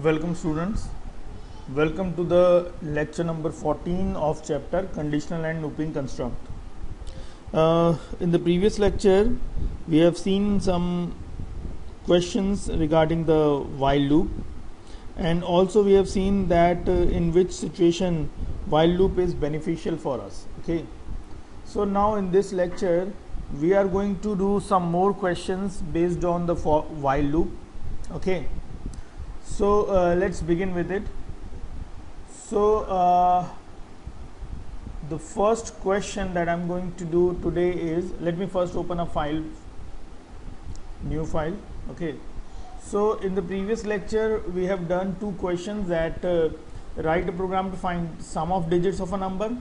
Welcome students, welcome to the lecture number 14 of chapter conditional and looping construct. In the previous lecture we have seen some questions regarding the while loop, and also we have seen that in which situation while loop is beneficial for us. Okay, so now in this lecture we are going to do some more questions based on the while loop. Okay, so let's begin with it. So the first question that I'm going to do today is, let me first open a file, new file. Okay, so in the previous lecture we have done two questions, that write a program to find sum of digits of a number,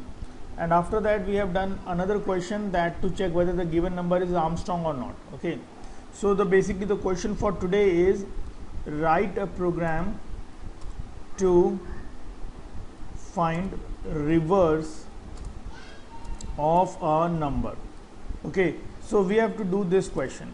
and after that we have done another question that to check whether the given number is Armstrong or not. Okay, so basically the question for today is write a program to find reverse of a number. Okay, so we have to do this question.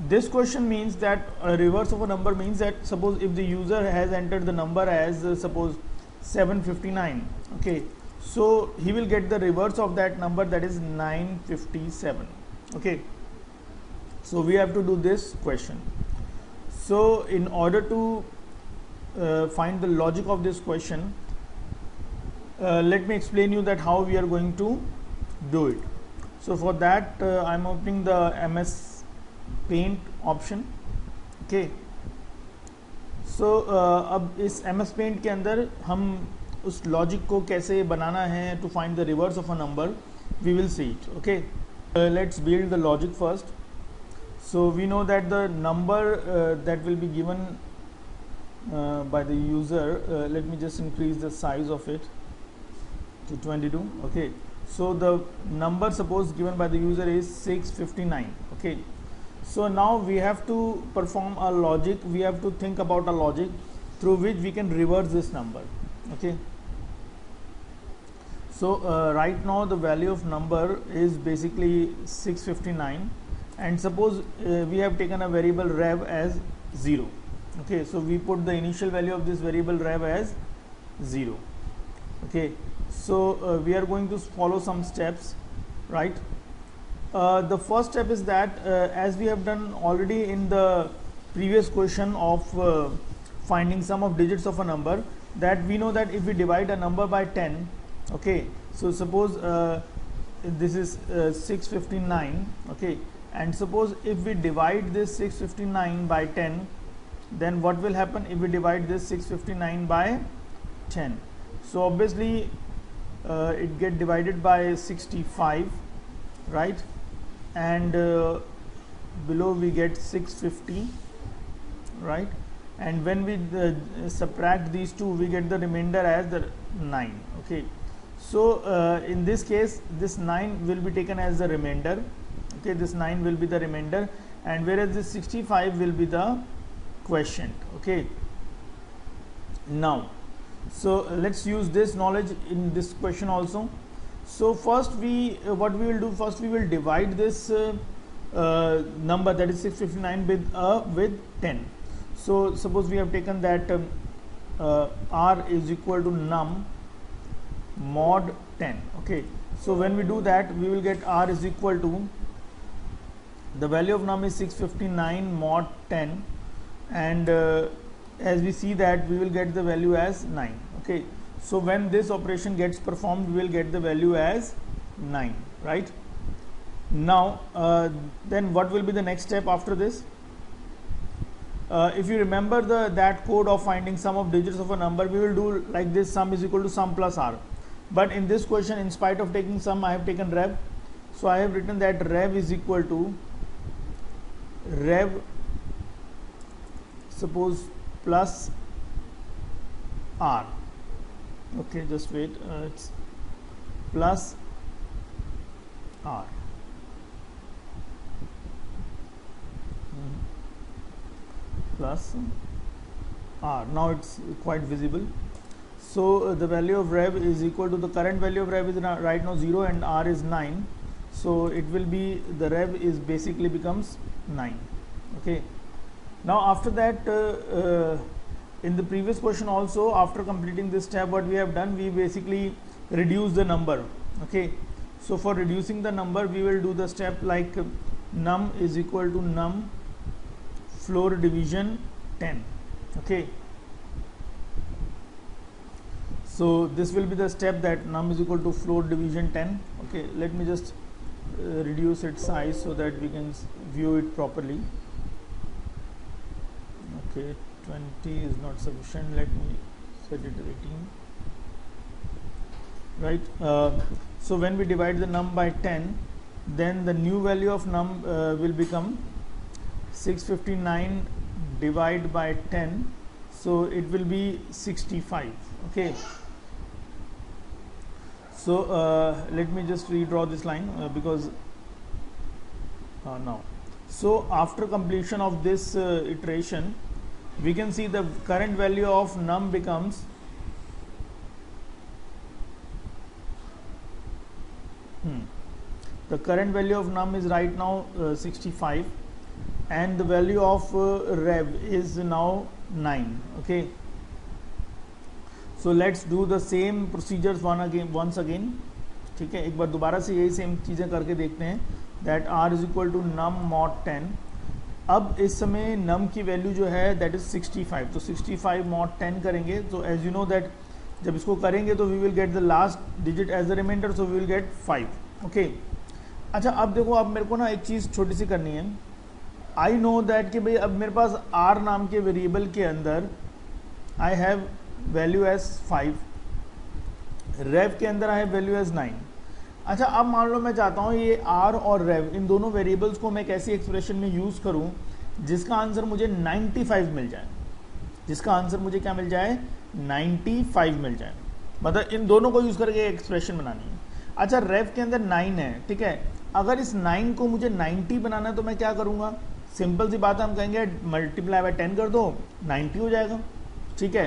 This question means that a reverse of a number means that suppose if the user has entered the number as suppose 759, okay, so he will get the reverse of that number, that is 957. Okay, so we have to do this question. So in order to find the logic of this question, let me explain you that how we are going to do it. So for that I am opening the MS Paint option. Okay, so अब इस MS Paint के अंदर हम उस logic को कैसे बनाना है to find the reverse of a number, we will see it. Okay, let's build the logic first. So we know that the number that will be given by the user, let me just increase the size of it to 22. Okay, so the number suppose given by the user is 659. Okay, so now we have to perform a logic, we have to think about a logic through which we can reverse this number. Okay, so right now the value of number is basically 659, and suppose we have taken a variable rev as 0. Okay, so we put the initial value of this variable rev as 0. Okay, so we are going to follow some steps, right? The first step is that as we have done already in the previous question of finding sum of digits of a number, that we know that if we divide a number by 10, okay, so suppose this is 659, okay, and suppose if we divide this 659 by 10, then what will happen if we divide this 659 by 10? So obviously it get divided by 65, right, and below we get 650, right, and when we subtract these two, we get the remainder as the 9. Okay, so in this case this 9 will be taken as the remainder. Okay, this 9 will be the remainder, and whereas this 65 will be the quotient. Okay, now so let's use this knowledge in this question also. So first we what we will do, first we will divide this number, that is 659, with 10. So suppose we have taken that r is equal to num mod 10. Okay, so when we do that, we will get r is equal to, the value of num is 659 mod 10, and as we see that we will get the value as 9. Okay, so when this operation gets performed, we will get the value as 9, right? Now then what will be the next step after this? If you remember that code of finding sum of digits of a number, we will do like this: sum is equal to sum plus r. But in this question, in spite of taking sum, I have taken rev. So I have written that rev is equal to rev, suppose, plus r. Okay, just wait, it's plus r. Plus r. Now it's quite visible. So the value of rev is equal to, the current value of rev is right now 0 and r is 9. So it will be, the rev is basically becomes 9. Okay, Now after that in the previous question also, after completing this step, what we have done, we basically reduce the number. Okay, so for reducing the number, we will do the step like num is equal to num floor division 10. Okay, so this will be the step that num is equal to floor division 10. Okay, let me just reduce its size so that we can view it properly. Okay, 20 is not sufficient, let me set it 18. Right, so when we divide the num by 10, then the new value of num will become 659 divided by 10, so it will be 65. Okay, so let me just redraw this line because now, so after completion of this iteration, we can see the current value of num becomes the current value of num is right now 65, and the value of rev is now 9. Okay, so let's do the same procedures once again. ठीक है, एक बार दोबारा से यही same चीज़ें करके देखते हैं. That r is equal to num mod 10. अब इस समय नम की वैल्यू जो है दैट इज 65, तो 65 मॉड 10 करेंगे. तो एज यू नो दैट जब इसको करेंगे तो we will get the last digit as the remainder, so we will get 5. Okay, अच्छा अब देखो, अब मेरे को ना एक चीज़ छोटी सी करनी है. आई नो दैट कि भाई अब मेरे पास r नाम के वेरिएबल के अंदर आई हैव वैल्यू एज 5, रेव के अंदर आई हैव वैल्यू एज 9. अच्छा, अब मान लो मैं चाहता हूँ ये r और रेव इन दोनों वेरिएबल्स को मैं कैसी एक्सप्रेशन में यूज़ करूँ जिसका आंसर मुझे 95 मिल जाए, जिसका आंसर मुझे क्या मिल जाए, 95 मिल जाए. मतलब इन दोनों को यूज़ करके एक्सप्रेशन बनानी है. अच्छा, रेव के अंदर 9 है, ठीक है. अगर इस 9 को मुझे 90 बनाना है तो मैं क्या करूँगा, सिंपल सी बात है, हम कहेंगे मल्टीप्लाई बाय 10 कर दो, 90 हो जाएगा. ठीक है,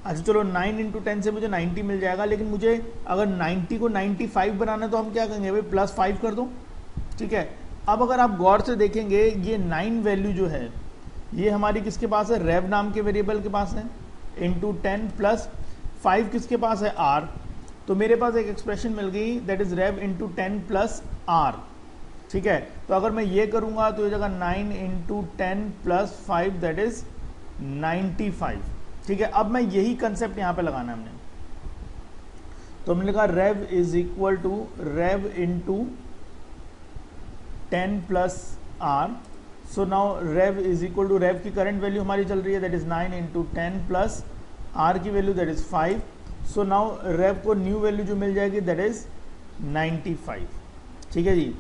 अच्छा चलो 9 इंटू 10 से मुझे 90 मिल जाएगा, लेकिन मुझे अगर 90 को 95 बनाना है तो हम क्या करेंगे भाई, प्लस 5 कर दो. ठीक है, अब अगर आप गौर से देखेंगे ये 9 वैल्यू जो है ये हमारी किसके पास है, रेव नाम के वेरिएबल के पास है, इंटू 10 प्लस 5 किसके पास है, r. तो मेरे पास एक एक्सप्रेशन मिल गई that is rev into 10 plus r. ठीक है, तो अगर मैं ये करूंगा तो ये जगह 9 इंटू 10 प्लस 5 दैट इज 95. ठीक है, अब मैं यही कंसेप्ट यहाँ पे लगाना है हमने. तो हमने लिखा rev is equal to rev into 10 plus r. So now rev is equal to, rev की करंट वैल्यू हमारी चल रही है that is 9 into 10 plus r की value that is 5. So now rev को न्यू वैल्यू जो मिल जाएगी दैट इज 95. ठीक है जी.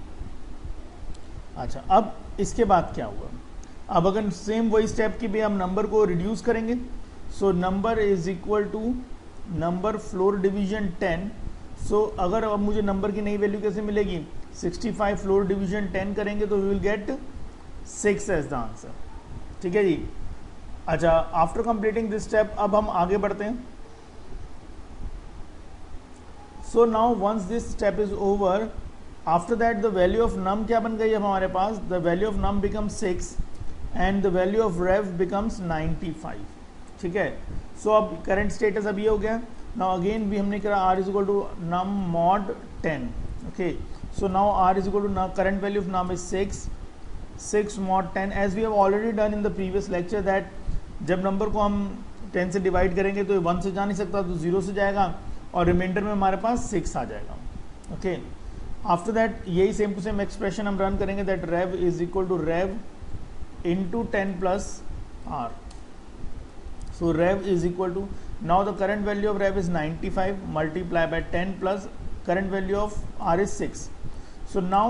अच्छा, अब इसके बाद क्या हुआ, अब अगर सेम वही स्टेप की भी हम नंबर को रिड्यूस करेंगे. So number is equal to number floor division 10. So अगर अब मुझे नंबर की नई वैल्यू कैसे मिलेगी, 65 फ्लोर डिवीजन 10 करेंगे तो we will get 6 as the answer. ठीक है जी. अच्छा, आफ्टर कंप्लीटिंग दिस स्टेप अब हम आगे बढ़ते हैं. So now once this step is over, after that the value of num क्या बन गई है हमारे पास, the value of num becomes 6 and the value of rev becomes 95. ठीक है, सो अब करंट स्टेटस अब ये हो गया. नाउ अगेन भी हमने करा r is equal to num mod 10. Okay, so now r is equal to current value of num is 6 mod 10. As we have already done in the previous lecture that जब number को हम 10 से divide करेंगे तो 1 से जा नहीं सकता, तो 0 से जाएगा और रिमाइंडर में हमारे पास 6 आ जाएगा. ओके, आफ्टर दैट यही सेम टू सेम एक्सप्रेशन हम रन करेंगे that rev is equal to rev into 10 plus r. So rev is equal to, now the current value of rev is 95 multiply by 10 plus current value of r is 6. So now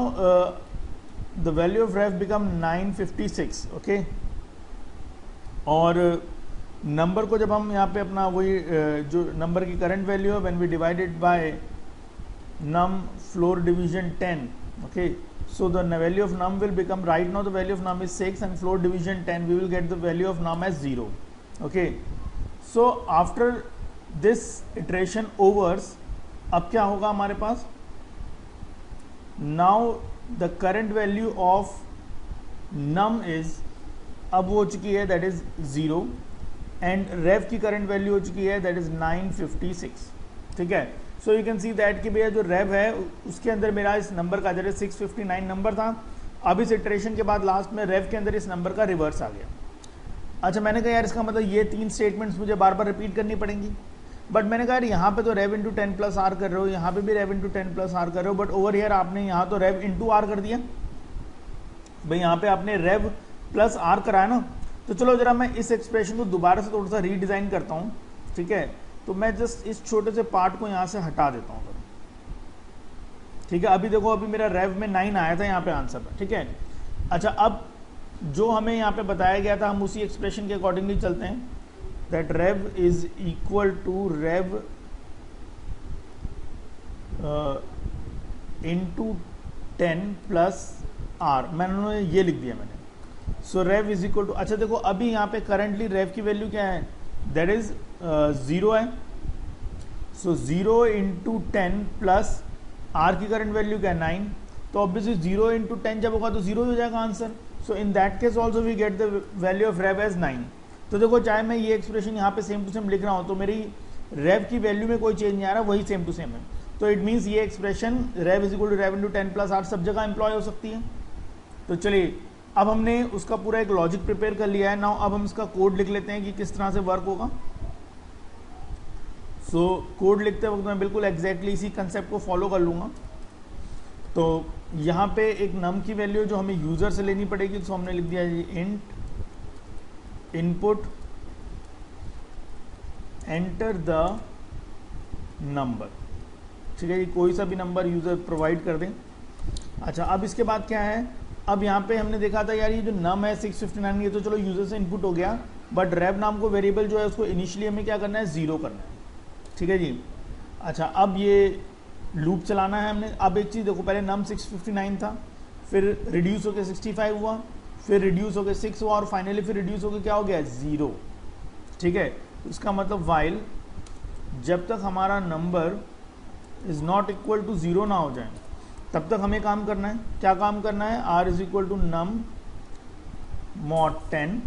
the value of rev become 956. Okay, और number को जब हम यहाँ पे अपना वही जो number की करंट वैल्यू है when we divide it by num floor division 10. Okay, so the value of num will become, right now the value of num is 6 and floor division 10 we will get the value of num as 0. Okay, so after this iteration overs, अब क्या होगा हमारे पास, now the current value of num is, अब हो चुकी है that is 0 and रेव की current value हो चुकी है दैट इज 956, ठीक है। So you can see that कि भैया जो रेव है उसके अंदर मेरा इस नंबर का जैसे 659 नंबर था, अब इस इटरेशन के बाद लास्ट में रेव के अंदर इस नंबर का रिवर्स आ गया। अच्छा, मैंने कहा यार इसका मतलब ये 3 स्टेटमेंट्स मुझे बार बार रिपीट करनी पड़ेंगी, बट मैंने कहा यार यहाँ पे तो रेव इंटू 10 प्लस आर कर रहे हो, यहाँ पे भी रेव इंटू 10 प्लस आर कर रहे हो, बट ओवर हियर आपने यहाँ तो रेव इंटू आर कर दिया भाई, यहाँ पे आपने रेव प्लस आर कराया ना। तो चलो जरा मैं इस एक्सप्रेशन को दोबारा से थोड़ा सा रीडिज़ाइन करता हूँ, ठीक है। तो मैं जस्ट इस छोटे से पार्ट को यहाँ से हटा देता हूँ, ठीक है। अभी देखो, अभी मेरा रेव में 9 आया था यहाँ पे आंसर में, ठीक है। अच्छा, अब जो हमें यहाँ पे बताया गया था हम उसी एक्सप्रेशन के अकॉर्डिंगली चलते हैं, that rev is equal to rev into 10 plus r, मैंने ये लिख दिया मैंने। So rev is equal to, अच्छा देखो अभी यहाँ पे करंटली रेव की वैल्यू क्या है, दैट इज 0 है। सो 0 इंटू 10 प्लस आर की करंट वैल्यू क्या है 9, तो ऑब्वियसली 0 इंटू 10 जब होगा तो 0 हो जाएगा answer. So in that case also we get the value of rev as 9। तो देखो चाहे मैं ये एक्सप्रेशन यहाँ पे सेम टू सेम लिख रहा हूँ तो मेरी रेव की वैल्यू में कोई चेंज नहीं आ रहा, वही सेम टू सेम है। तो इट मीन्स ये expression rev is equal to rev into 10 plus r सब जगह एम्प्लॉय हो सकती है। तो चलिए अब हमने उसका पूरा एक लॉजिक प्रिपेयर कर लिया है। नाउ अब हम इसका कोड लिख लेते हैं कि किस तरह से वर्क होगा। सो कोड लिखते वक्त मैं बिल्कुल एग्जैक्टली इसी कंसेप्ट को फॉलो कर लूँगा। तो यहाँ पे एक नम की वैल्यू जो हमें यूज़र से लेनी पड़ेगी, तो हमने लिख दिया int input enter the number, ठीक है। ये कोई सा भी नंबर यूज़र प्रोवाइड कर दें। अच्छा, अब इसके बाद क्या है, अब यहाँ पे हमने देखा था यार ये जो नम है 659, ये तो चलो यूज़र से इनपुट हो गया, बट रेव नाम को वेरिएबल जो है उसको इनिशियली हमें क्या करना है, 0 करना है, ठीक है जी। अच्छा, अब ये लूप चलाना है हमने। अब एक चीज़ देखो, पहले नम 659 था, फिर रिड्यूस होकर 65 हुआ, फिर रिड्यूस होकर 6 हुआ, और फाइनली फिर रिड्यूस होकर क्या हो गया, 0, ठीक है। इसका मतलब वाइल जब तक हमारा number is not equal to 0 ना हो जाए तब तक हमें काम करना है। क्या काम करना है, r is equal to num mod 10,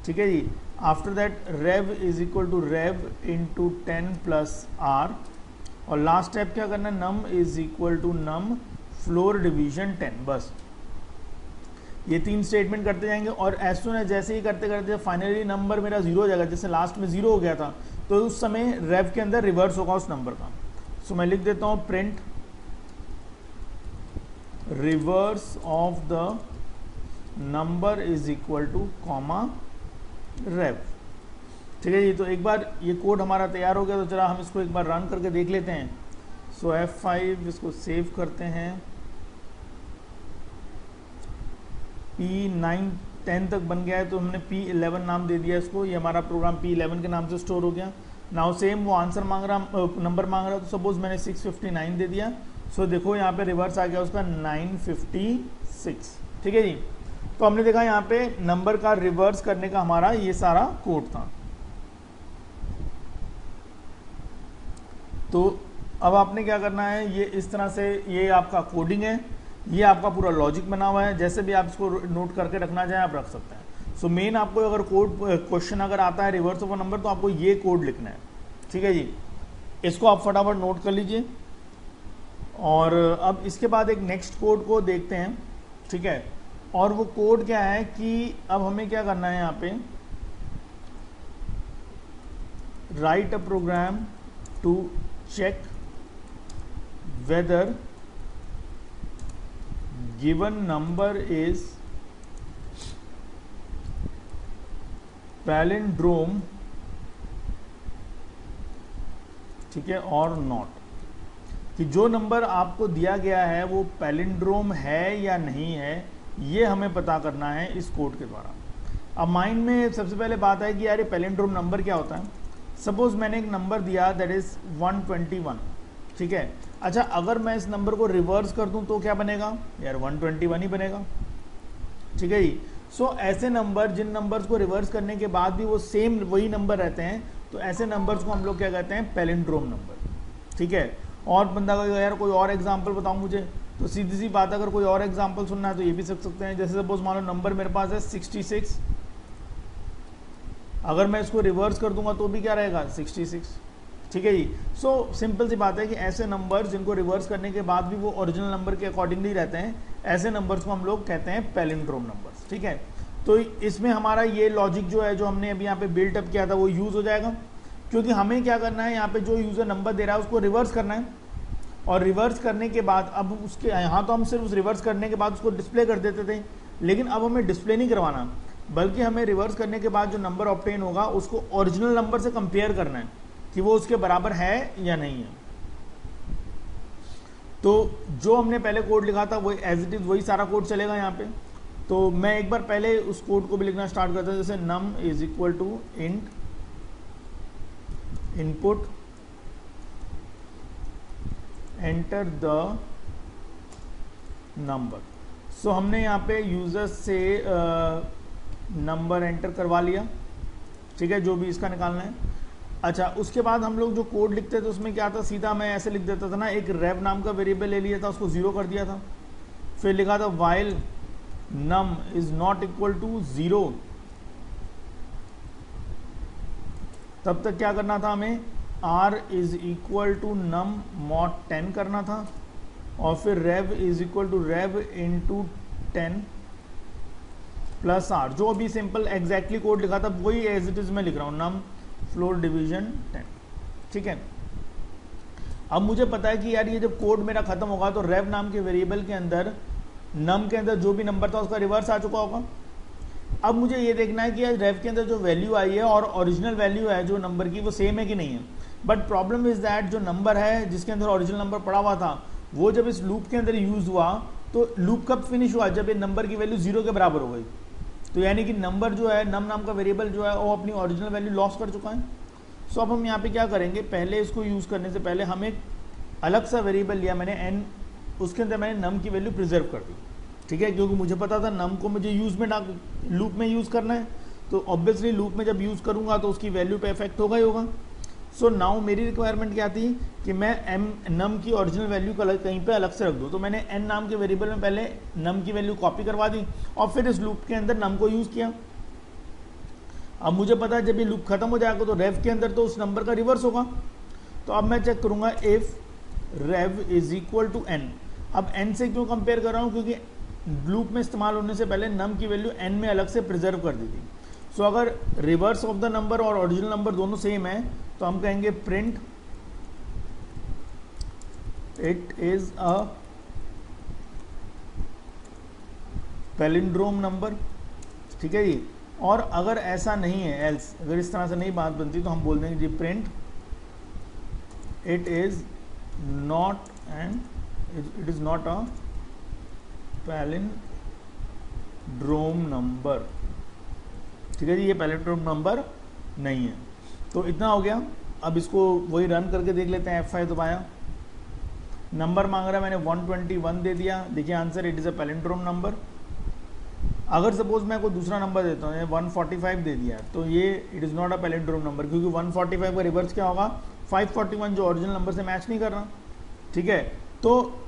ठीक है जी। After that rev is equal to rev into 10 plus r, और लास्ट स्टेप क्या करना है, num is equal to num floor division 10। बस ये 3 स्टेटमेंट करते जाएंगे, और एज सुन एज जैसे ही करते करते फाइनली नंबर मेरा 0 हो जाएगा, जैसे लास्ट में 0 हो गया था, तो उस समय रेव के अंदर रिवर्स होगा उस नंबर का। सो मैं लिख देता हूँ print reverse of the number is equal to comma rev, ठीक है जी। तो एक बार ये कोड हमारा तैयार हो गया, तो चला हम इसको एक बार रन करके देख लेते हैं। सो F5 इसको सेव करते हैं, P9 10 तक बन गया है, तो हमने P11 नाम दे दिया इसको, ये हमारा प्रोग्राम P11 के नाम से स्टोर हो गया। नाउ सेम वो आंसर मांग रहा, नंबर मांग रहा, तो सपोज मैंने 659 दे दिया। सो देखो यहाँ पे रिवर्स आ गया उसका 956, ठीक है जी। तो हमने देखा यहाँ पे नंबर का रिवर्स करने का हमारा ये सारा कोड था। तो अब आपने क्या करना है, ये इस तरह से ये आपका कोडिंग है, ये आपका पूरा लॉजिक बना हुआ है, जैसे भी आप इसको नोट करके रखना चाहें आप रख सकते हैं। सो मेन आपको अगर कोड क्वेश्चन अगर आता है रिवर्स ऑफ अ नंबर, तो आपको ये कोड लिखना है, ठीक है जी। इसको आप फटाफट नोट कर लीजिए। और अब इसके बाद एक नेक्स्ट कोड को देखते हैं, ठीक है। और वो कोड क्या है कि अब हमें क्या करना है, यहाँ पे write a program to check whether given number is palindrome, ठीक है, और नॉट, कि जो नंबर आपको दिया गया है वो पैलिंड्रोम है या नहीं है, ये हमें पता करना है इस कोड के द्वारा। अब माइंड में सबसे पहले बात है कि यार ये पैलिंड्रोम नंबर क्या होता है। सपोज मैंने एक नंबर दिया दैट इज 121, ठीक है। अच्छा, अगर मैं इस नंबर को रिवर्स कर दूं तो क्या बनेगा, यार 121 ही बनेगा, ठीक है जी। सो ऐसे नंबर जिन नंबर्स को रिवर्स करने के बाद भी वो सेम वही नंबर रहते हैं, तो ऐसे नंबर्स को हम लोग क्या कहते हैं, पैलिंड्रोम नंबर, ठीक है। और बंदा कहेगा यार कोई और एग्जांपल बताओ मुझे, तो सीधी सी बात, अगर कोई और एग्जांपल सुनना है तो ये भी सीख सकते हैं। जैसे सपोज मान लो नंबर मेरे पास है 66, अगर मैं इसको रिवर्स कर दूंगा तो भी क्या रहेगा 66, ठीक है जी। सो सिंपल सी बात है कि ऐसे नंबर्स जिनको रिवर्स करने के बाद भी वो ओरिजिनल नंबर के अकॉर्डिंगली रहते हैं, ऐसे नंबर्स को हम लोग कहते हैं पैलिंड्रोम नंबर्स, ठीक है। तो इसमें हमारा ये लॉजिक जो है, जो हमने अभी यहाँ पे बिल्टअप किया था, वो यूज़ हो जाएगा, क्योंकि हमें क्या करना है, यहाँ पे जो यूज़र नंबर दे रहा है उसको रिवर्स करना है, और रिवर्स करने के बाद अब उसके यहाँ तो हम सिर्फ उस रिवर्स करने के बाद उसको डिस्प्ले कर देते थे, लेकिन अब हमें डिस्प्ले नहीं करवाना, बल्कि हमें रिवर्स करने के बाद जो नंबर ऑब्टेन होगा उसको ओरिजिनल नंबर से कंपेयर करना है कि वो उसके बराबर है या नहीं है। तो जो हमने पहले कोड लिखा था वही एज इट इज वही सारा कोड चलेगा यहाँ पे। तो मैं एक बार पहले उस कोड को भी लिखना स्टार्ट करता हूँ, जैसे num is equal to int input enter the number. So हमने यहाँ पे यूजर से नंबर एंटर करवा लिया, ठीक है, जो भी इसका निकालना है। अच्छा, उसके बाद हम लोग जो कोड लिखते थे उसमें क्या था, सीधा मैं ऐसे लिख देता था ना, एक रेव नाम का वेरिएबल ले लिया था, उसको 0 कर दिया था, फिर लिखा था while num is not equal to 0। तब तक क्या करना था हमें, r is equal to num mod 10 करना था, और फिर rev is equal to rev into 10 plus r। जो अभी सिंपल एग्जैक्टली कोड लिखा था वही एज इट इज मैं लिख रहा हूँ, num फ्लोर डिवीजन 10, ठीक है। अब मुझे पता है कि यार ये जब कोड मेरा खत्म होगा तो rev नाम के वेरिएबल के अंदर num के अंदर जो भी नंबर था उसका रिवर्स आ चुका होगा। अब मुझे ये देखना है कि यार rev के अंदर जो वैल्यू आई है और ओरिजिनल वैल्यू है जो नंबर की, वो सेम है कि नहीं है। बट प्रॉब्लम इज दैट जो नंबर है जिसके अंदर ओरिजिनल नंबर पड़ा हुआ था, वो जब इस लूप के अंदर यूज हुआ तो लूप कब फिनिश हुआ, जब ये नंबर की वैल्यू 0 के बराबर हो गई। तो यानी कि नंबर जो है, num नाम का वेरिएबल जो है, वो अपनी ओरिजिनल वैल्यू लॉस कर चुका है। सो अब हम यहाँ पे क्या करेंगे, पहले इसको यूज़ करने से पहले हम एक अलग सा वेरिएबल लिया मैंने n, उसके अंदर मैंने num की वैल्यू प्रिजर्व कर दी, ठीक है, क्योंकि मुझे पता था num को मुझे यूज़ में लूप में यूज़ करना है, तो ऑब्वियसली लूप में जब यूज़ करूँगा तो उसकी वैल्यू पे इफेक्ट होगा ही होगा। सो नाउ मेरी रिक्वायरमेंट क्या थी कि मैं num की ओरिजिनल वैल्यू को कहीं पे अलग से रख दूँ। तो मैंने n नाम के वेरिएबल में पहले num की वैल्यू कॉपी करवा दी और फिर इस लूप के अंदर num को यूज़ किया। अब मुझे पता है जब ये लूप खत्म हो जाएगा तो rev के अंदर तो उस नंबर का रिवर्स होगा। तो अब मैं चेक करूँगा if rev is equal to n। अब n से क्यों कंपेयर कर रहा हूँ, क्योंकि लूप में इस्तेमाल होने से पहले num की वैल्यू n में अलग से प्रिजर्व कर दी थी। सो अगर रिवर्स ऑफ द नंबर और ओरिजिनल नंबर दोनों सेम है तो हम कहेंगे print it is a palindrome number, ठीक है जी। और अगर ऐसा नहीं है, एल्स अगर इस तरह से नहीं बात बनती तो हम बोल देंगे जी print it is not and it is not a palindrome number, ठीक है जी, ये पैलिंड्रोम नंबर नहीं है। तो इतना हो गया। अब इसको वही रन करके देख लेते हैं, F5 दबाया, नंबर मांग रहा है, मैंने 121 दे दिया, देखिए answer it is a palindrome number. अगर सपोज मैं कोई दूसरा नंबर देता हूँ, 145 दे दिया, तो ये it is not a palindrome number, क्योंकि 145 का रिवर्स क्या होगा, 541 जो ओरिजिनल नंबर से मैच नहीं कर रहा, ठीक है। तो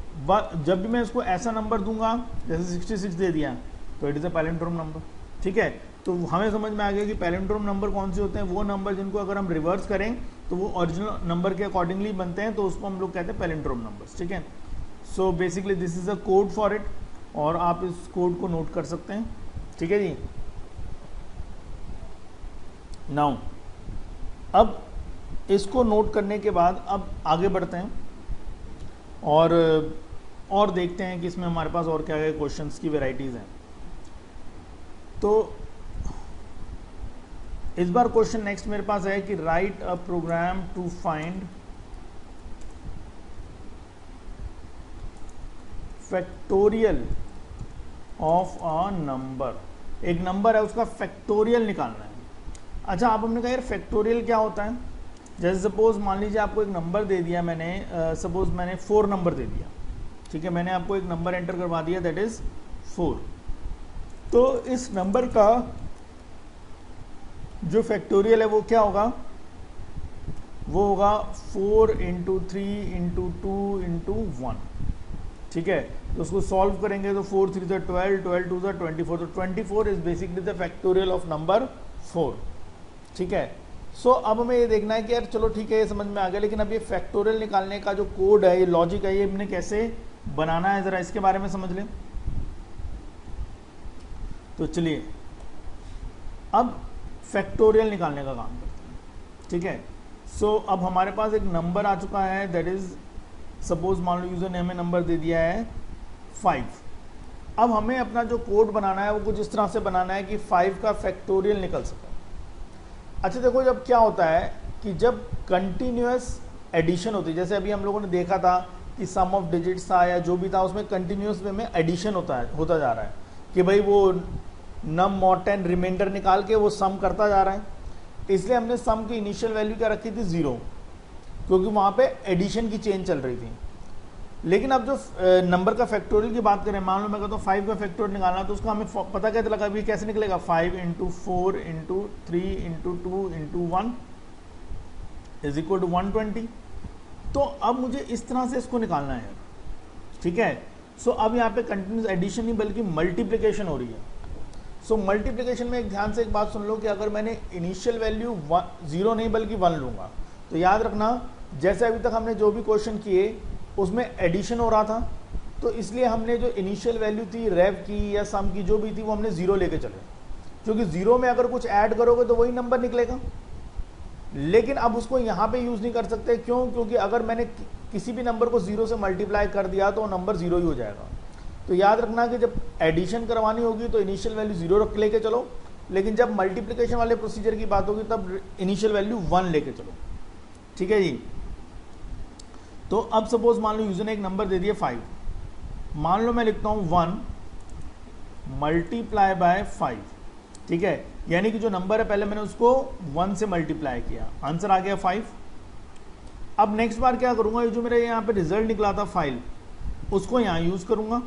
जब भी मैं इसको ऐसा नंबर दूंगा जैसे 66 दे दिया तो it is a palindrome number, ठीक है। तो हमें समझ में आ गया कि पैलिंड्रोम नंबर कौन से होते हैं, वो नंबर जिनको अगर हम रिवर्स करें तो वो ओरिजिनल नंबर के अकॉर्डिंगली बनते हैं, तो उसको हम लोग कहते हैं पैलिंड्रोम नंबर्स, ठीक है। So basically this is a code for it, और आप इस कोड को नोट कर सकते हैं, ठीक है जी। नाउ अब इसको नोट करने के बाद अब आगे बढ़ते हैं और देखते हैं कि इसमें हमारे पास और क्या क्या क्वेश्चंस की वेराइटीज़ हैं। तो इस बार क्वेश्चन नेक्स्ट मेरे पास है कि write a program to find factorial of a number. एक नंबर है उसका फैक्टोरियल निकालना है। अच्छा, आप हमने कहा यार फैक्टोरियल क्या होता है। जैसे सपोज मान लीजिए आपको एक नंबर दे दिया मैंने, सपोज मैंने 4 नंबर दे दिया, ठीक है, मैंने आपको एक नंबर एंटर करवा दिया दैट इज 4। तो इस नंबर का जो फैक्टोरियल है वो क्या होगा, वो होगा 4 इंटू 3 इंटू 2 इंटू 1, ठीक है। तो उसको सॉल्व करेंगे तो 4 3 ज़ा 12, 12 2 ज़ा 24, तो 24 is basically the factorial of number 4, ठीक है। सो अब हमें ये देखना है कि यार चलो ठीक है ये समझ में आ गया, लेकिन अब ये फैक्टोरियल निकालने का जो कोड है, ये लॉजिक है, ये हमने कैसे बनाना है ज़रा इसके बारे में समझ लें। तो चलिए अब फैक्टोरियल निकालने का काम करते हैं, ठीक है। सो अब हमारे पास एक नंबर आ चुका है, दैट इज़ सपोज मान लो यूज़र ने हमें नंबर दे दिया है 5। अब हमें अपना जो कोड बनाना है वो कुछ इस तरह से बनाना है कि 5 का फैक्टोरियल निकल सके। अच्छा देखो, जब क्या होता है कि जब कंटिन्यूअस एडिशन होती है, जैसे अभी हम लोगों ने देखा था कि सम ऑफ डिजिट्स था या जो भी था, उसमें कंटिन्यूअस वे में एडिशन होता जा रहा है कि भाई वो नम मॉड 10 रिमाइंडर निकाल के वो सम करता जा रहा है। इसलिए हमने सम की इनिशियल वैल्यू क्या रखी थी 0, क्योंकि वहाँ पे एडिशन की चेन चल रही थी। लेकिन अब जो नंबर का फैक्टोरियल की बात करें, मान लो मैं कहता हूँ 5 का फैक्टोरियल निकालना, तो उसका हमें पता कैसे लगा, अभी कैसे निकलेगा, 5 × 4 × 3 × 2 × 1 इज इक्वल टू 120। तो अब मुझे इस तरह से इसको निकालना है, ठीक है। सो अब यहाँ पे कंटिन्यूस एडिशन नहीं बल्कि मल्टीप्लिकेशन हो रही है। सो मल्टीप्लिकेशन में एक ध्यान से एक बात सुन लो कि अगर मैंने इनिशियल वैल्यू 0 नहीं बल्कि 1 लूँगा, तो याद रखना जैसे अभी तक हमने जो भी क्वेश्चन किए उसमें एडिशन हो रहा था, तो इसलिए हमने जो इनिशियल वैल्यू थी रेव की या सम की जो भी थी वो हमने 0 लेके चले, क्योंकि 0 में अगर कुछ ऐड करोगे तो वही नंबर निकलेगा। लेकिन अब उसको यहाँ पे यूज़ नहीं कर सकते, क्यों? क्योंकि अगर मैंने किसी भी नंबर को 0 से मल्टीप्लाई कर दिया तो नंबर 0 ही हो जाएगा। तो याद रखना कि जब एडिशन करवानी होगी तो इनिशियल वैल्यू 0 रख लेके चलो, लेकिन जब मल्टीप्लिकेशन वाले प्रोसीजर की बात होगी तब इनिशियल वैल्यू 1 लेके चलो, ठीक है जी। तो अब सपोज मान लो यूजर ने एक नंबर दे दिया 5, मान लो मैं लिखता हूँ 1 मल्टीप्लाई बाय 5, ठीक है। यानी कि जो नंबर है पहले मैंने उसको 1 से मल्टीप्लाई किया, आंसर आ गया 5। अब नेक्स्ट बार क्या करूँगा, ये जो मेरा यहाँ पे रिजल्ट निकला था फाइल, उसको यहाँ यूज़ करूँगा,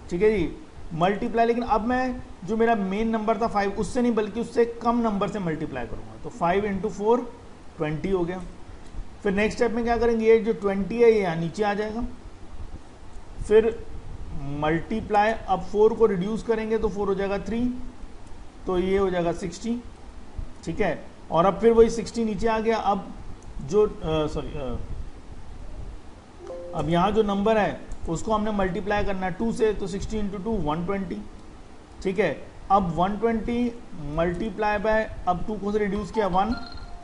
ठीक है जी, मल्टीप्लाई। लेकिन अब मैं जो मेरा मेन नंबर था 5 उससे नहीं बल्कि उससे कम नंबर से मल्टीप्लाई करूँगा, तो 5 × 4 20 हो गया। फिर नेक्स्ट स्टेप में क्या करेंगे, ये जो 20 है ये यहाँ नीचे आ जाएगा, फिर मल्टीप्लाई, अब 4 को रिड्यूस करेंगे तो 4 हो जाएगा 3, तो ये हो जाएगा 60, ठीक है। और अब फिर वही 60 नीचे आ गया। अब जो अब यहाँ जो नंबर है उसको हमने मल्टीप्लाई करना है 2 से, तो 60 × 2 120, ठीक है। अब 120 मल्टीप्लाई बाय, अब 2 को से रिड्यूस किया 1,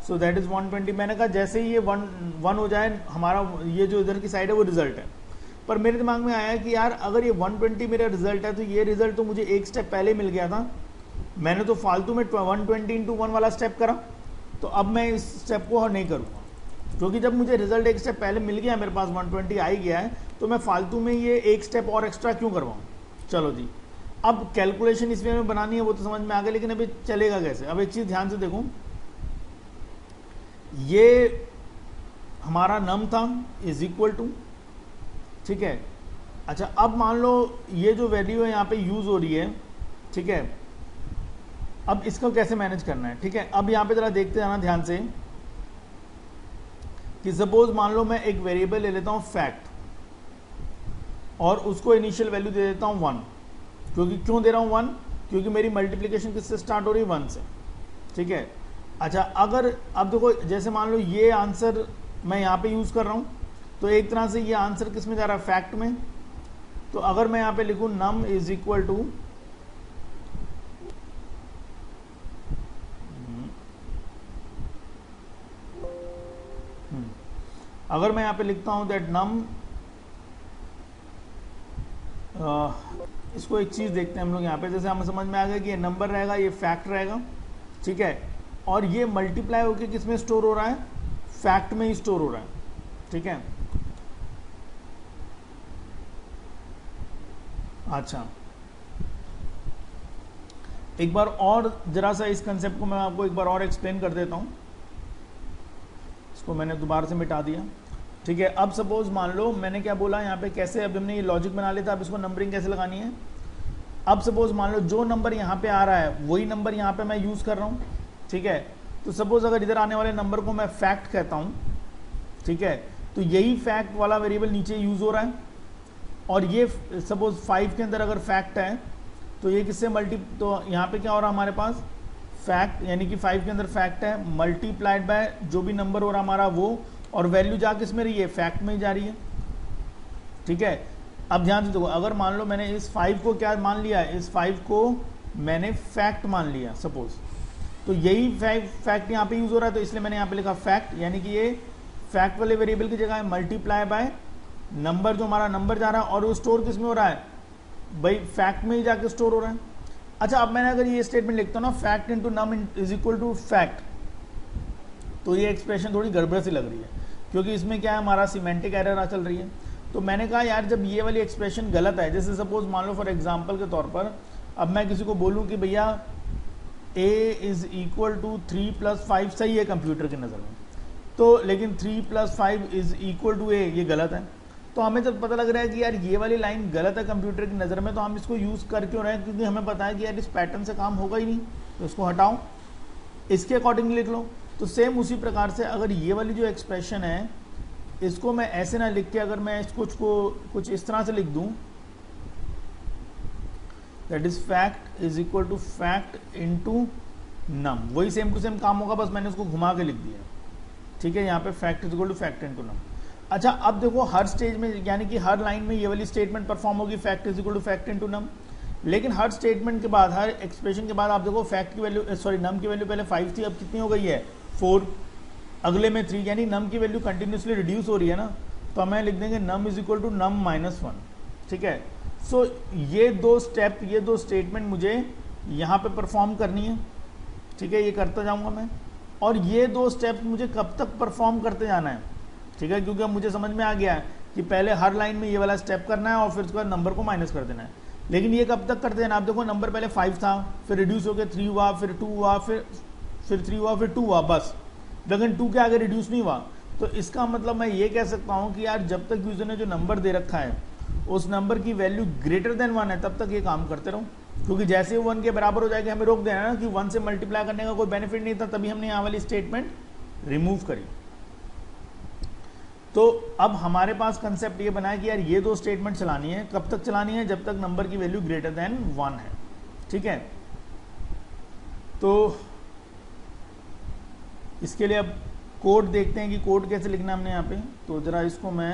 सो दैट इज़ 120। मैंने कहा जैसे ही ये 1 हो जाए हमारा ये जो इधर की साइड है वो रिजल्ट है। पर मेरे दिमाग में आया कि यार अगर ये 120 मेरा रिजल्ट है तो ये रिजल्ट तो मुझे एक स्टेप पहले मिल गया था, मैंने तो फालतू में 120 × 1 वाला स्टेप करा, तो अब मैं इस स्टेप को नहीं करूँगा, क्योंकि जब मुझे रिजल्ट एक स्टेप पहले मिल गया, मेरे पास 120 आ ही गया है, तो मैं फालतू में ये एक स्टेप और एक्स्ट्रा क्यों करवाऊँ। चलो जी, अब कैलकुलेशन इस वे में बनानी है वो तो समझ में आ गया, लेकिन अभी चलेगा कैसे। अब एक चीज़ ध्यान से देखो, ये हमारा नम था इज इक्वल टू, ठीक है। अच्छा अब मान लो ये जो वैल्यू है यहाँ पे यूज़ हो रही है, ठीक है। अब इसको कैसे मैनेज करना है, ठीक है। अब यहाँ पे ज़रा देखते जाना ध्यान से कि सपोज मान लो मैं एक वेरिएबल ले लेता हूँ फैक्ट और उसको इनिशियल वैल्यू दे देता हूँ 1, क्योंकि क्यों दे रहा हूँ 1, क्योंकि मेरी मल्टीप्लिकेशन किससे स्टार्ट हो रही है 1 से, ठीक है। अच्छा अगर अब देखो जैसे मान लो ये आंसर मैं यहाँ पे यूज़ कर रहा हूँ, तो एक तरह से ये आंसर किस में जा रहा है, फैक्ट में। तो अगर मैं यहाँ पे लिखूँ नम इज इक्वल टू, अगर मैं यहाँ पे लिखता हूँ दैट नम, इसको एक चीज़ देखते हैं हम लोग यहाँ पे, जैसे हमें समझ में आ गया कि ये नंबर रहेगा, ये फैक्ट रहेगा, ठीक है। और ये मल्टीप्लाई होकर किस में स्टोर हो रहा है, फैक्ट में ही स्टोर हो रहा है, ठीक है। अच्छा एक बार और जरा सा इस कंसेप्ट को मैं आपको एक बार और एक्सप्लेन कर देता हूँ। इसको मैंने दोबारा से मिटा दिया, ठीक है। अब सपोज मान लो मैंने क्या बोला यहाँ पे, कैसे अब हमने ये लॉजिक बना लिया था, अब इसको नंबरिंग कैसे लगानी है। अब सपोज मान लो जो नंबर यहाँ पे आ रहा है वही नंबर यहाँ पे मैं यूज़ कर रहा हूँ, ठीक है। तो सपोज अगर इधर आने वाले नंबर को मैं फैक्ट कहता हूँ, ठीक है, तो यही फैक्ट वाला वेरिएबल नीचे यूज़ हो रहा है। और ये सपोज 5 के अंदर अगर फैक्ट है तो ये किससे तो यहाँ पे क्या हो रहा है हमारे पास, फैक्ट यानी कि 5 के अंदर फैक्ट है मल्टीप्लाइड बाय जो भी नंबर हो रहा हमारा वो, और वैल्यू जा किस में रही है, फैक्ट में ही जा रही है। ठीक है, अब ध्यान से देखो, अगर मान लो मैंने इस 5 को क्या मान लिया, इस 5 को मैंने फैक्ट मान लिया सपोज, तो यही फैक्ट यहाँ पे यूज हो रहा है, तो इसलिए मैंने यहाँ पे लिखा फैक्ट, यानी कि ये फैक्ट वाले वेरिएबल की जगह है मल्टीप्लाई बाय नंबर, जो हमारा नंबर जा रहा है, और वो स्टोर किस में हो रहा है भाई, फैक्ट में ही जाके स्टोर हो रहा है। अच्छा, अब मैंने अगर ये स्टेटमेंट लिखता हूँ ना, fact into num is equal to fact, तो ये एक्सप्रेशन थोड़ी गड़बड़ सी लग रही है, क्योंकि इसमें क्या है, हमारा सिमेंटिक एरर चल रही है। तो मैंने कहा यार जब ये वाली एक्सप्रेशन गलत है, जैसे सपोज मान लो फॉर एग्जांपल के तौर पर, अब मैं किसी को बोलूं कि भैया a इज इक्वल टू 3 + 5 सही है कंप्यूटर की नज़र में, तो लेकिन 3 + 5 इज इक्वल टू a ये गलत है। तो हमें जब पता लग रहा है कि यार ये वाली लाइन गलत है कंप्यूटर की नज़र में, तो हम इसको यूज़ कर क्यों रहे हैं, क्योंकि हमें पता है कि यार इस पैटर्न से काम होगा ही नहीं, तो इसको हटाओ, इसके अकॉर्डिंग लिख लो। तो सेम उसी प्रकार से अगर ये वाली जो एक्सप्रेशन है, इसको मैं ऐसे ना लिख के, अगर मैं इसको कुछ इस तरह से लिख दूं, that is fact is equal to fact into num, वही सेम टू सेम काम होगा, बस मैंने उसको घुमा के लिख दिया। ठीक है, यहाँ पे fact is equal to fact into num. अच्छा, अब देखो हर स्टेज में, यानी कि हर लाइन में ये वाली स्टेटमेंट परफॉर्म होगी, fact is equal to fact into num, लेकिन हर स्टेटमेंट के बाद, हर एक्सप्रेशन के बाद आप देखो फैक्ट की वैल्यू, सॉरी नम की वैल्यू पहले 5 थी, अब कितनी हो गई है 4, अगले में 3, यानी नम की वैल्यू कंटिन्यूसली रिड्यूस हो रही है ना, तो हमें लिख देंगे नम इज इक्वल टू नम -1। ठीक है, सो ये दो स्टेटमेंट मुझे यहाँ पे परफॉर्म करनी है। ठीक है, ये करता जाऊँगा मैं, और ये दो स्टेप्स मुझे कब तक परफॉर्म करते जाना है। ठीक है, क्योंकि अब मुझे समझ में आ गया है कि पहले हर लाइन में ये वाला स्टेप करना है और फिर उसके बाद नंबर को माइनस कर देना है, लेकिन ये कब तक करते देना। आप देखो नंबर पहले 5 था, फिर रिड्यूस होकर 3 हुआ, फिर 2 हुआ, फिर 3 हुआ, फिर 2 हुआ, बस, लेकिन 2 के आगे रिड्यूस नहीं हुआ। तो इसका मतलब मैं ये कह सकता हूँ कि यार जब तक यूजर ने जो नंबर दे रखा है उस नंबर की वैल्यू ग्रेटर देन 1 है, तब तक ये काम करते रहो, क्योंकि जैसे 1 के बराबर हो जाएगा हमें रोक देना ना, कि 1 से मल्टीप्लाई करने का कोई बेनिफिट नहीं था, तभी हमने यहाँ वाली स्टेटमेंट रिमूव करी। तो अब हमारे पास कंसेप्ट ये बना है कि यार ये दो स्टेटमेंट चलानी है, कब तक चलानी है, जब तक नंबर की वैल्यू ग्रेटर देन 1 है। ठीक है, तो इसके लिए अब कोड देखते हैं कि कोड कैसे लिखना है हमने यहाँ पे, तो जरा इसको मैं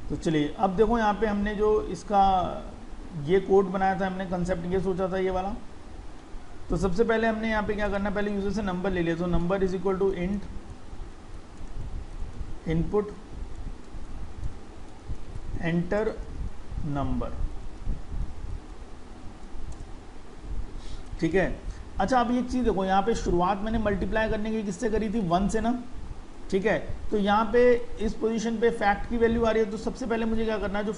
तो चलिए अब देखो यहाँ पे हमने जो इसका ये कोड बनाया था, हमने कंसेप्ट ये सोचा था ये वाला। तो सबसे पहले हमने यहाँ पे क्या करना है, पहले यूजर से नंबर ले लिया, तो number is equal to int input enter number. ठीक है, अच्छा अब एक चीज़ देखो, यहाँ पे शुरुआत मैंने मल्टीप्लाई करने की किससे करी थी, 1 से ना। ठीक है, तो यहाँ पे इस पोजीशन पे फैक्ट की वैल्यू आ रही है, तो सबसे पहले मुझे क्या करना है,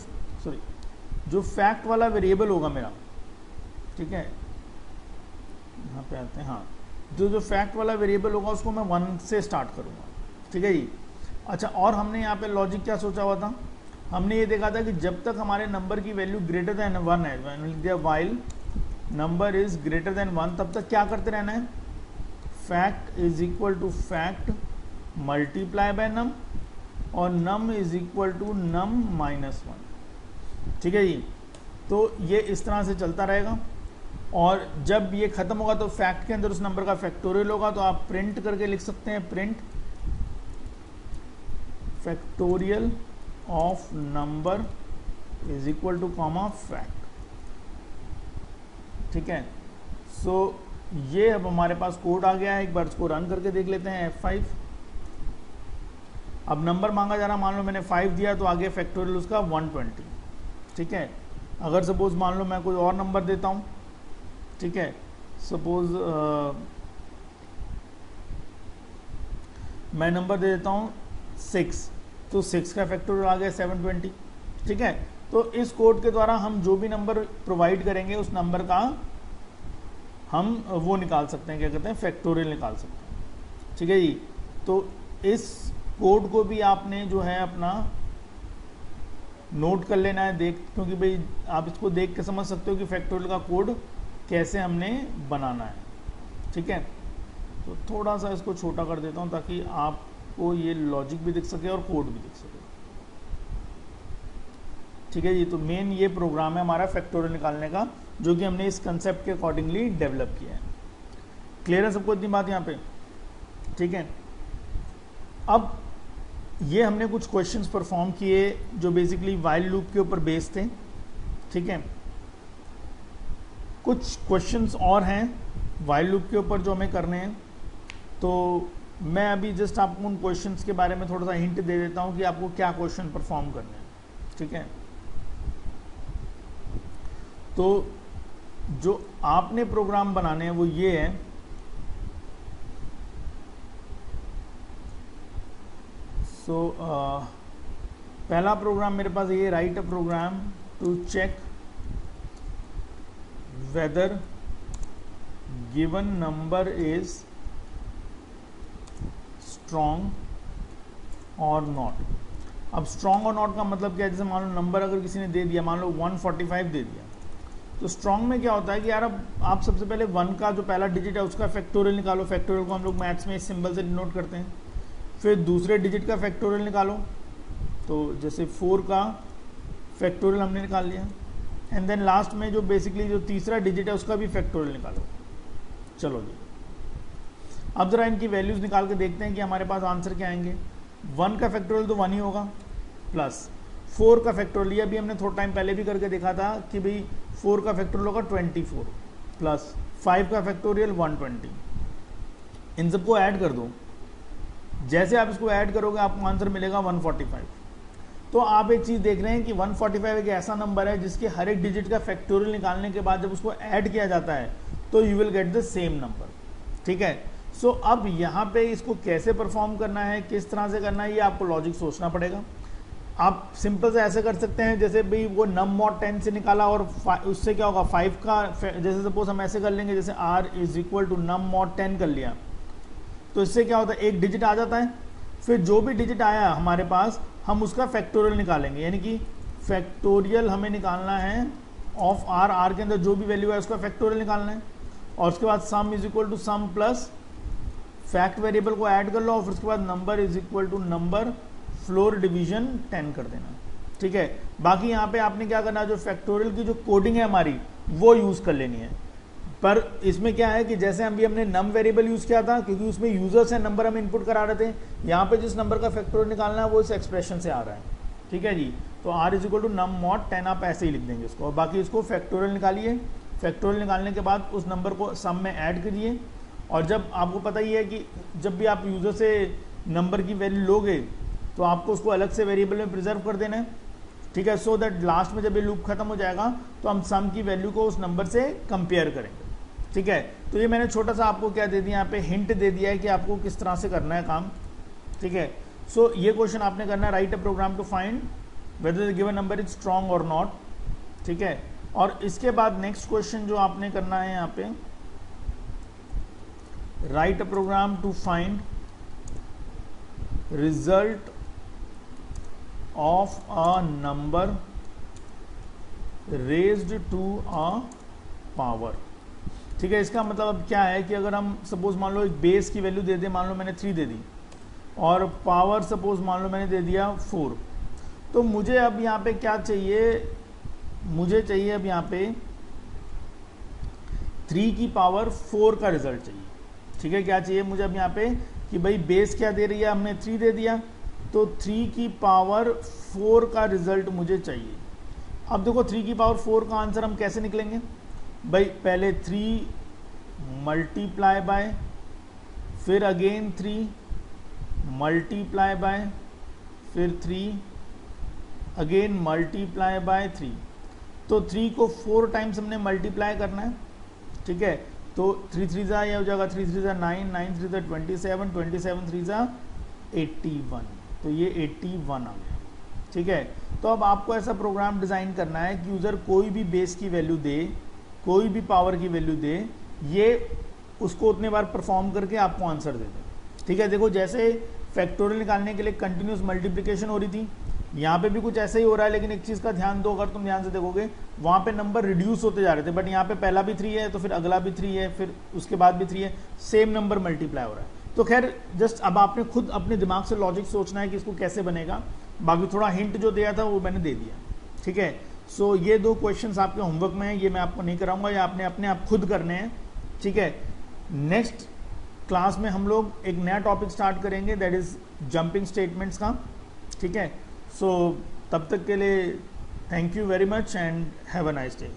जो फैक्ट वाला वेरिएबल होगा मेरा, ठीक है, यहाँ पे आते हैं, हाँ, जो फैक्ट वाला वेरिएबल होगा उसको मैं 1 से स्टार्ट करूँगा। ठीक है जी। अच्छा, और हमने यहाँ पे लॉजिक क्या सोचा हुआ था, हमने ये देखा था कि जब तक हमारे नंबर की वैल्यू ग्रेटर देन 1 है, मैंने लिख दिया while number is greater than 1, तब तक क्या करते रहना है, fact is equal to fact multiply by num, और num is equal to num -1। ठीक है जी, तो ये इस तरह से चलता रहेगा, और जब ये खत्म होगा तो फैक्ट के अंदर उस नंबर का फैक्टोरियल होगा, तो आप प्रिंट करके लिख सकते हैं, print factorial of number is equal to comma fact. ठीक है, सो ये अब हमारे पास कोड आ गया है, एक बार इसको रन करके देख लेते हैं, F5। अब नंबर मांगा जा रहा, मान लो मैंने 5 दिया, तो आगे फैक्टोरियल उसका 120। ठीक है, अगर सपोज मान लो मैं कोई और नंबर देता हूँ, ठीक है, सपोज मैं नंबर दे देता हूँ 6, तो 6 का फैक्टोरियल आ गया 720। ठीक है, तो इस कोड के द्वारा हम जो भी नंबर प्रोवाइड करेंगे उस नंबर का हम वो निकाल सकते हैं, क्या कहते हैं, फैक्टोरियल निकाल सकते हैं। ठीक है जी, तो इस कोड को भी आपने जो है अपना नोट कर लेना है, क्योंकि भाई आप इसको देख के समझ सकते हो कि फैक्टोरियल का कोड कैसे हमने बनाना है। ठीक है, तो थोड़ा सा इसको छोटा कर देता हूँ ताकि आपको ये लॉजिक भी दिख सके और कोड भी दिख सके। ठीक है जी, तो मेन ये प्रोग्राम है हमारा फैक्टोरियल निकालने का, जो कि हमने इस कंसेप्ट के अकॉर्डिंगली डेवलप किया है। क्लियर है सबको इतनी बात यहाँ पे? ठीक है, अब ये हमने कुछ क्वेश्चंस परफॉर्म किए जो बेसिकली वाइल लूप के ऊपर बेस्ड थे। ठीक है, कुछ क्वेश्चंस और हैं वाइल लूप के ऊपर जो हमें करने हैं, तो मैं अभी जस्ट आपको उन क्वेश्चंस के बारे में थोड़ा सा हिंट दे देता हूँ कि आपको क्या क्वेश्चन परफॉर्म करने हैं। ठीक है, तो जो आपने प्रोग्राम बनाने हैं वो ये है, पहला प्रोग्राम मेरे पास ये, write a program to check whether given number is strong और नॉट। अब स्ट्रॉन्ग और नॉट का मतलब क्या है? जैसे मान लो नंबर अगर किसी ने दे दिया, मान लो 145 दे दिया, तो स्ट्रॉन्ग में क्या होता है कि यार अब आप सबसे पहले 1 का जो पहला डिजिट है उसका फैक्टोरियल निकालो। फैक्टोरियल को हम लोग मैथ्स में इस सिंबल से डिनोट करते हैं। फिर दूसरे डिजिट का फैक्टोरियल निकालो, तो जैसे 4 का फैक्टोरियल हमने निकाल लिया, एंड देन लास्ट में जो बेसिकली जो तीसरा डिजिट है उसका भी फैक्टोरियल निकालो। चलो जी, अब जरा इनकी वैल्यूज निकाल के देखते हैं कि हमारे पास आंसर क्या आएंगे। 1 का फैक्टोरियल तो 1 ही होगा, प्लस 4 का फैक्टोरियल, ये अभी हमने थोड़ा टाइम पहले भी करके देखा था कि भाई 4 का फैक्टोरियल होगा 24, प्लस 5 का फैक्टोरियल 120। इन सबको ऐड कर दो, जैसे आप इसको ऐड करोगे आपको आंसर मिलेगा 145। तो आप एक चीज देख रहे हैं कि 145 एक ऐसा नंबर है जिसके हर एक डिजिट का फैक्टोरियल निकालने के बाद जब उसको ऐड किया जाता है तो you will get the same number. ठीक है, सो अब यहाँ पे इसको कैसे परफॉर्म करना है, किस तरह से करना है, ये आपको लॉजिक सोचना पड़ेगा। आप सिंपल से ऐसे कर सकते हैं, जैसे भाई वो नम मॉड 10 से निकाला और उससे क्या होगा 5 का, जैसे सपोज हम ऐसे कर लेंगे, जैसे r is equal to num mod 10 कर लिया, तो इससे क्या होता है एक डिजिट आ जाता है, फिर जो भी डिजिट आया हमारे पास हम उसका फैक्टोरियल निकालेंगे, यानी कि फैक्टोरियल हमें निकालना है ऑफ r के अंदर जो भी वैल्यू है उसका फैक्टोरियल निकालना है, और उसके बाद sum is equal to sum plus fact variable को ऐड कर लो, और फिर उसके बाद number is equal to number floor division 10 कर देना। ठीक है, बाकी यहाँ पे आपने क्या करना है, जो फैक्टोरियल की जो कोडिंग है हमारी वो यूज कर लेनी है। पर इसमें क्या है कि जैसे अभी हमने नम वेरिएबल यूज किया था, क्योंकि उसमें यूजर से नंबर हम इनपुट करा रहे थे, यहाँ पे जिस नंबर का फैक्टोरियल निकालना है वो इस एक्सप्रेशन से आ रहा है। ठीक है जी, तो r is equal to num mod 10 आप ऐसे ही लिख देंगे इसको, और बाकी इसको फैक्टोरियल निकालिए। फैक्टोरियल निकालने के बाद उस नंबर को सम में ऐड करिए, और जब आपको पता ही है कि जब भी आप यूजर से नंबर की वैल्यू लोगे तो आपको उसको अलग से वेरिएबल में प्रिजर्व कर देना है। ठीक है, सो दैट लास्ट में जब ये लूप खत्म हो जाएगा तो हम सम की वैल्यू को उस नंबर से कंपेयर करेंगे। ठीक है, तो ये मैंने छोटा सा आपको क्या दे दिया, यहाँ पे हिंट दे दिया है कि आपको किस तरह से करना है काम। ठीक है, सो ये क्वेश्चन आपने करना है, write a program to find whether the given number is strong और नॉट। ठीक है, और इसके बाद नेक्स्ट क्वेश्चन जो आपने करना है यहाँ पे, write a program to find result of a number raised to a power. ठीक है, इसका मतलब अब क्या है कि अगर हम सपोज मान लो एक बेस की वैल्यू दे दें, मान लो मैंने 3 दे दी, और पावर सपोज मान लो मैंने दे दिया 4, तो मुझे अब यहाँ पे क्या चाहिए, मुझे चाहिए अब यहाँ पे 3 की पावर 4 का रिजल्ट चाहिए। ठीक है, क्या चाहिए मुझे अब यहाँ पे कि भाई बेस क्या दे रही है, हमने 3 दे दिया, तो 3 की पावर 4 का रिजल्ट मुझे चाहिए। अब देखो 3 की पावर 4 का आंसर हम कैसे निकलेंगे भाई, पहले 3 मल्टीप्लाई बाय, फिर अगेन 3 मल्टीप्लाई बाय, फिर 3 अगेन मल्टीप्लाई बाय 3, तो 3 को 4 टाइम्स हमने मल्टीप्लाई करना है। ठीक है, तो 3 3 जा, यह हो जाएगा 3 3 जा 9, 9 3 जा 27, 27 3 जा 81, तो ये 81 आ गया। ठीक है, तो अब आपको ऐसा प्रोग्राम डिज़ाइन करना है कि यूज़र कोई भी बेस की वैल्यू दे, कोई भी पावर की वैल्यू दे, ये उसको उतने बार परफॉर्म करके आपको आंसर दे दे। ठीक है, देखो जैसे फैक्टोरियल निकालने के लिए कंटिन्यूस मल्टीप्लिकेशन हो रही थी, यहाँ पे भी कुछ ऐसा ही हो रहा है, लेकिन एक चीज़ का ध्यान दो, अगर तुम ध्यान से देखोगे वहाँ पे नंबर रिड्यूस होते जा रहे थे, बट यहाँ पे पहला भी 3 है तो फिर अगला भी 3 है, फिर उसके बाद भी 3 है, सेम नंबर मल्टीप्लाई हो रहा है। तो खैर जस्ट अब आपने खुद अपने दिमाग से लॉजिक सोचना है कि इसको कैसे बनेगा, बाकी थोड़ा हिंट जो दिया था वो मैंने दे दिया। ठीक है, सो ये 2 क्वेश्चंस आपके होमवर्क में हैं, ये मैं आपको नहीं कराऊंगा, ये आपने अपने आप खुद करने हैं, ठीक है। नेक्स्ट क्लास में हम लोग एक नया टॉपिक स्टार्ट करेंगे, दैट इज जंपिंग स्टेटमेंट्स का, ठीक है। सो तब तक के लिए thank you very much and have a nice day.